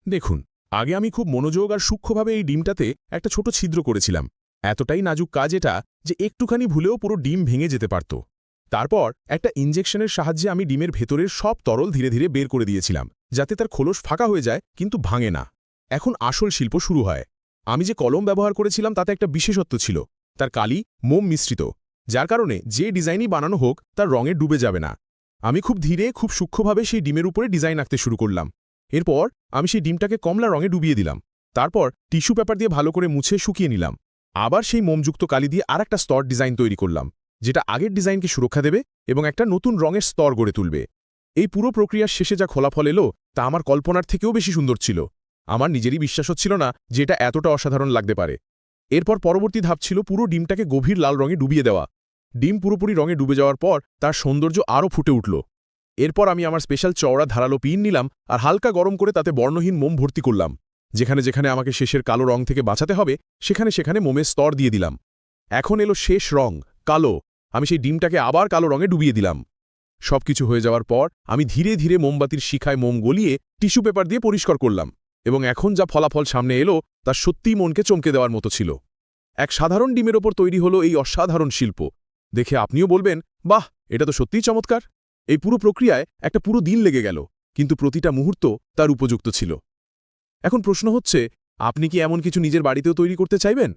দেখুন, আগে আমি খুব মনোযোগ আর সূক্ষ্মভাবে এই ডিমটাতে একটা ছোট ছিদ্র করেছিলাম। এতটাই নাজুক কাজ এটা যে একটুখানি ভুলেও পুরো ডিম ভেঙে যেতে পারত। তারপর একটা ইনজেকশনের সাহায্যে আমি ডিমের ভেতরের সব তরল ধীরে ধীরে বের করে দিয়েছিলাম, যাতে তার খোলস ফাঁকা হয়ে যায় কিন্তু ভাঙে না। এখন আসল শিল্প শুরু হয়। আমি যে কলম ব্যবহার করেছিলাম তাতে একটা বিশেষত্ব ছিল। তার কালি মোম মিশ্রিত, যার কারণে যে ডিজাইনই বানানো হোক তার রঙে ডুবে যাবে না। আমি খুব ধীরে খুব সূক্ষ্মভাবে সেই ডিমের উপরে ডিজাইন আঁকতে শুরু করলাম। এরপর আমি সেই ডিমটাকে কমলা রঙে ডুবিয়ে দিলাম। তারপর টিস্যু পেপার দিয়ে ভালো করে মুছে শুকিয়ে নিলাম। আবার সেই মোমযুক্ত কালি দিয়ে আরেকটা স্তর ডিজাইন তৈরি করলাম, যেটা আগের ডিজাইনকে সুরক্ষা দেবে এবং একটা নতুন রঙের স্তর গড়ে তুলবে। এই পুরো প্রক্রিয়ার শেষে যা ফলাফল এলো তা আমার কল্পনার থেকেও বেশি সুন্দর ছিল। আমার নিজেরই বিশ্বাস হচ্ছিল না যে এটা এতটা অসাধারণ লাগতে পারে। এরপর পরবর্তী ধাপ ছিল পুরো ডিমটাকে গভীর লাল রঙে ডুবিয়ে দেওয়া। ডিম পুরোপুরি রঙে ডুবে যাওয়ার পর তার সৌন্দর্য আরও ফুটে উঠল। এরপর আমি আমার স্পেশাল চওড়া ধারালো পিন নিলাম আর হালকা গরম করে তাতে বর্ণহীন মোম ভর্তি করলাম। যেখানে যেখানে আমাকে শেষের কালো রং থেকে বাঁচাতে হবে সেখানে সেখানে মোমের স্তর দিয়ে দিলাম। এখন এলো শেষ রং, কালো। আমি সেই ডিমটাকে আবার কালো রঙে ডুবিয়ে দিলাম। সবকিছু হয়ে যাওয়ার পর আমি ধীরে ধীরে মোমবাতির শিখায় মোম গলিয়ে টিস্যু পেপার দিয়ে পরিষ্কার করলাম, এবং এখন যা ফলাফল সামনে এলো তা সত্যিই মনকে চমকে দেওয়ার মতো ছিল। এক সাধারণ ডিমের ওপর তৈরি হলো এই অসাধারণ শিল্প। দেখে আপনিও বলবেন, বাহ, এটা তো সত্যিই চমৎকার। এই পুরো প্রক্রিয়ায় একটা পুরো দিন লেগে গেল, কিন্তু প্রতিটা মুহূর্ত তার উপযুক্ত ছিল। এখন প্রশ্ন হচ্ছে, আপনি কি এমন কিছু নিজের বাড়িতেও তৈরি করতে চাইবেন?